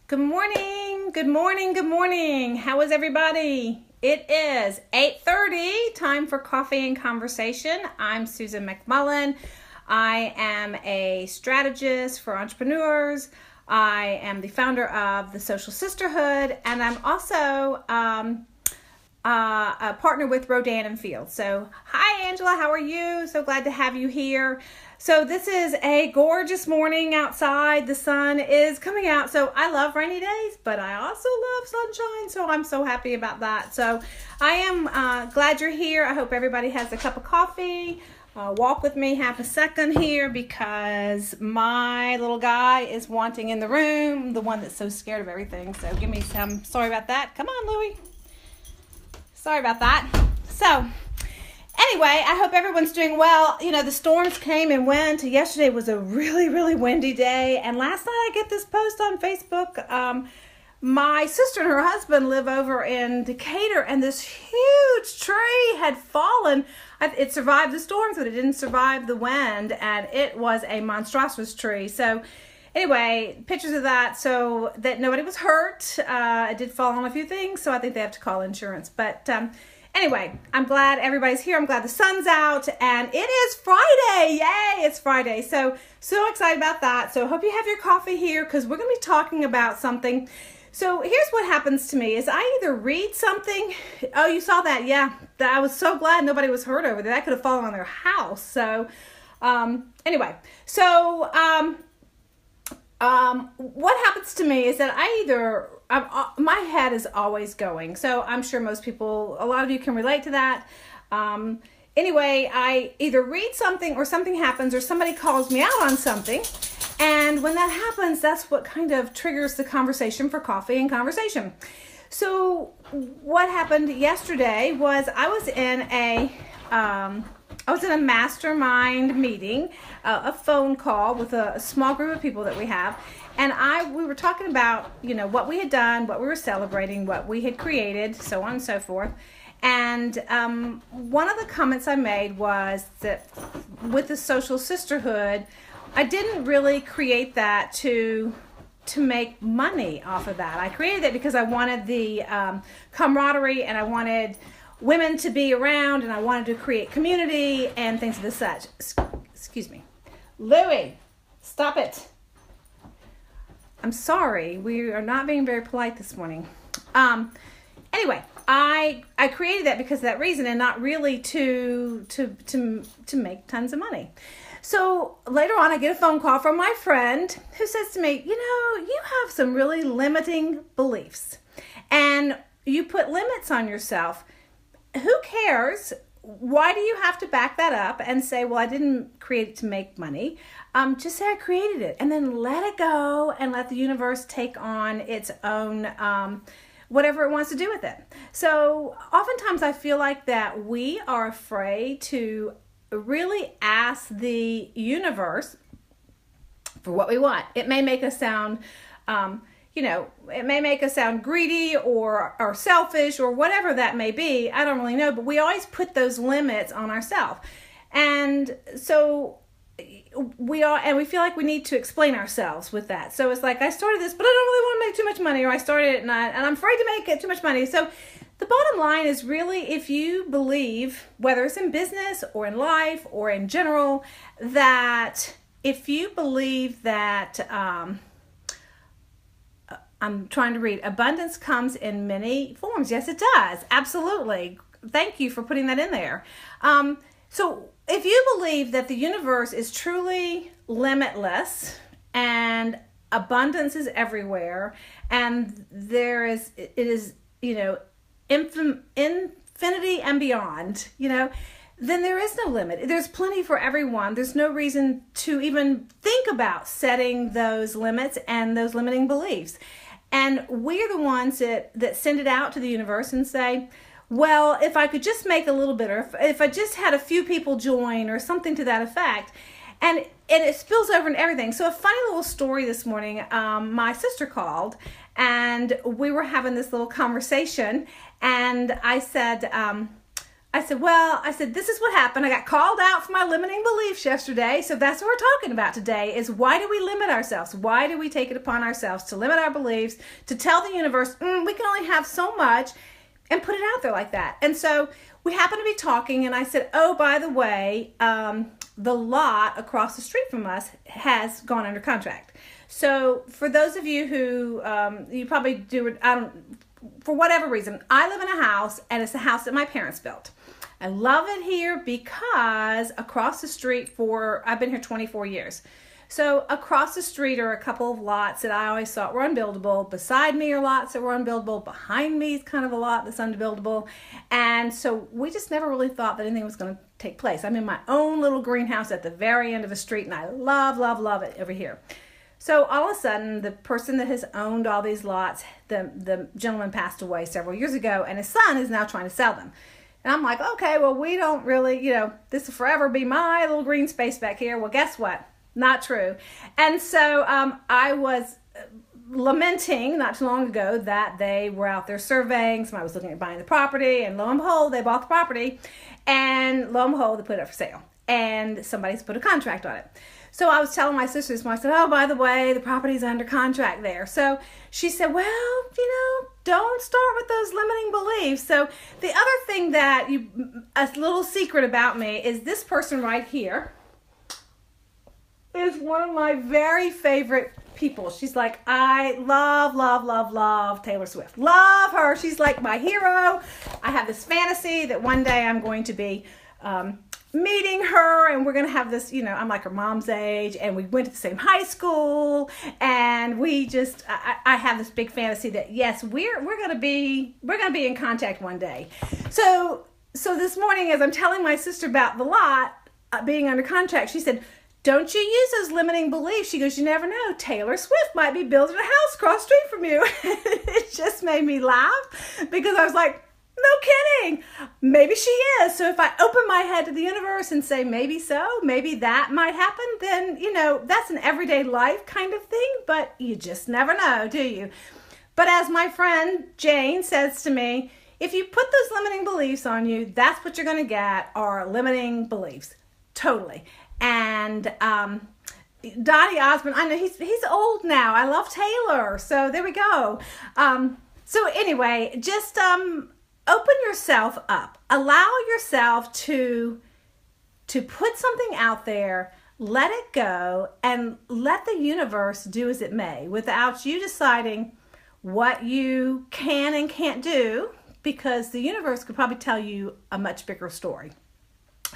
Good morning, good morning, good morning. How is everybody? It is 8:30, time for coffee and conversation. I'm Susan McMullen. I am a strategist for entrepreneurs. I am the founder of the Social Sisterhood, and I'm also a partner with Rodan and Field. So, hi Angela, how are you? So glad to have you here. So this is a gorgeous morning outside. The sun is coming out. So I love rainy days, but I also love sunshine. So I'm so happy about that. So I am glad you're here. I hope everybody has a cup of coffee. Walk with me half a second here because my little guy is wanting in the room, the one that's so scared of everything. So give me some, sorry about that. Come on, Louie. Sorry about that. So anyway, I hope everyone's doing well. You know, the storms came and went. Yesterday was a really, really windy day. And last night I get this post on Facebook. My sister and her husband live over in Decatur, and this huge tree had fallen. It survived the storms, but it didn't survive the wind, and it was a monstrous tree. So anyway, pictures of that so that nobody was hurt. It did fall on a few things, so I think they have to call insurance. But anyway, I'm glad everybody's here. I'm glad the sun's out, and it is Friday. Yay, it's Friday. So excited about that. So hope you have your coffee here because we're going to be talking about something. So here's what happens to me is I either read something. Oh, you saw that. Yeah, I was so glad nobody was hurt over there. That could have fallen on their house. So anyway, so what happens to me is that my head is always going. So I'm sure most people, a lot of you can relate to that. Anyway, I either read something or something happens or somebody calls me out on something. And when that happens, that's what kind of triggers the conversation for coffee and conversation. So what happened yesterday was I was in a mastermind meeting, a phone call with a small group of people that we have. And we were talking about, you know, what we had done, what we were celebrating, what we had created, so on and so forth. And one of the comments I made was that with the Social Sisterhood, I didn't really create that to make money off of that. I created it because I wanted the camaraderie, and I wanted women to be around, and I wanted to create community and things of the such. Excuse me. Louie, stop it. I'm sorry. We are not being very polite this morning. Anyway, I created that because of that reason, and not really to make tons of money. So later on, I get a phone call from my friend who says to me, you know, you have some really limiting beliefs, and you put limits on yourself. Who cares? Why do you have to back that up and say, well, I didn't create it to make money? Just say I created it, and then let it go and let the universe take on its own whatever it wants to do with it. So oftentimes I feel like that we are afraid to really ask the universe for what we want. It may make us sound it may make us sound greedy or selfish or whatever that may be. I don't really know, but we always put those limits on ourselves. And so we feel like we need to explain ourselves with that. So it's like, I started this, but I don't really want to make too much money, or I started it and I'm afraid to make it too much money. So the bottom line is really, if you believe, whether it's in business or in life or in general, that if you believe that, I'm trying to read, abundance comes in many forms. Yes, it does. Absolutely. Thank you for putting that in there. So if you believe that the universe is truly limitless and abundance is everywhere, and it is, you know, infinity and beyond, you know, then there is no limit. There's plenty for everyone. There's no reason to even think about setting those limits and those limiting beliefs. And we're the ones that send it out to the universe and say, well, if I could just make a little bit, or if I just had a few people join or something to that effect. And it spills over into everything. So a funny little story this morning, my sister called and we were having this little conversation, and I said, this is what happened. I got called out for my limiting beliefs yesterday. So that's what we're talking about today is why do we limit ourselves? Why do we take it upon ourselves to limit our beliefs, to tell the universe, we can only have so much, and put it out there like that. And so we happened to be talking, and I said, oh, by the way, the lot across the street from us has gone under contract. So for those of you who, you probably do, for whatever reason, I live in a house, and it's a house that my parents built. I love it here because across the street I've been here 24 years. So across the street are a couple of lots that I always thought were unbuildable. Beside me are lots that were unbuildable. Behind me is kind of a lot that's unbuildable. And so we just never really thought that anything was going to take place. I'm in my own little greenhouse at the very end of a street, and I love, love, love it over here. So all of a sudden, the person that has owned all these lots, the gentleman passed away several years ago, and his son is now trying to sell them. And I'm like, okay, well, we don't really, this will forever be my little green space back here. Well, guess what? Not true. And so I was lamenting not too long ago that they were out there surveying. Somebody was looking at buying the property, and lo and behold, they bought the property, and lo and behold, they put it up for sale, and somebody's put a contract on it. So I was telling my sister this morning, I said, oh, by the way, the property's under contract there. So she said, well, don't start with those limiting beliefs. So the other thing that a little secret about me is this person right here is one of my very favorite people. She's like, I love, love, love, love Taylor Swift. Love her. She's like my hero. I have this fantasy that one day I'm going to be meeting her, and we're going to have this, I'm like her mom's age, and we went to the same high school, and we just, I have this big fantasy that, yes, we're going to be in contact one day. So this morning, as I'm telling my sister about the lot being under contract, she said, don't you use those limiting beliefs. She goes, you never know. Taylor Swift might be building a house across the street from you. It just made me laugh because I was like, no kidding. Maybe she is. So if I open my head to the universe and say, maybe so, maybe that might happen, then, that's an everyday life kind of thing, but you just never know, do you? But as my friend Jane says to me, if you put those limiting beliefs on you, that's what you're going to get, are limiting beliefs. Totally. And Dottie Osmond, I know he's old now. I love Taylor. So there we go. So anyway, just open yourself up. Allow yourself to put something out there, let it go, and let the universe do as it may without you deciding what you can and can't do, because the universe could probably tell you a much bigger story.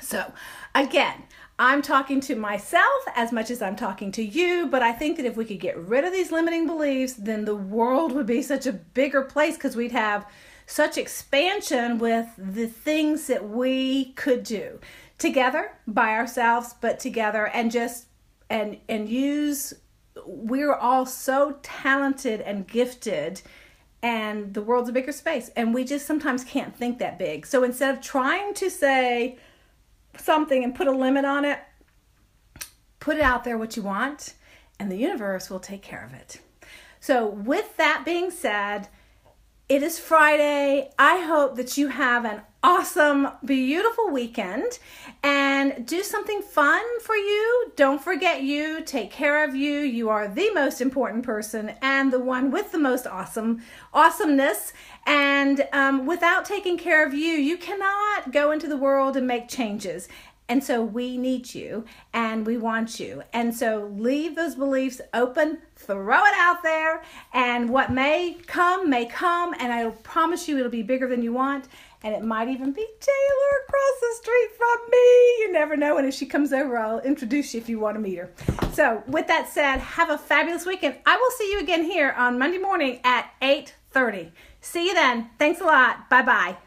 So again, I'm talking to myself as much as I'm talking to you, but I think that if we could get rid of these limiting beliefs, then the world would be such a bigger place because we'd have such expansion with the things that we could do together, by ourselves, but together, and just and use, we're all so talented and gifted, and the world's a bigger space, and we just sometimes can't think that big. So instead of trying to say something and put a limit on it, put it out there what you want, and the universe will take care of it. So with that being said, it is Friday. I hope that you have an awesome, beautiful weekend and do something fun for you. Don't forget you. Take care of you. You are the most important person and the one with the most awesomeness. And without taking care of you, you cannot go into the world and make changes. And so we need you and we want you. And so leave those beliefs open, throw it out there, and what may come, and I promise you it'll be bigger than you want. And it might even be Taylor across the street from me. You never know. And if she comes over, I'll introduce you if you want to meet her. So with that said, have a fabulous weekend. I will see you again here on Monday morning at 8:30. See you then. Thanks a lot. Bye-bye.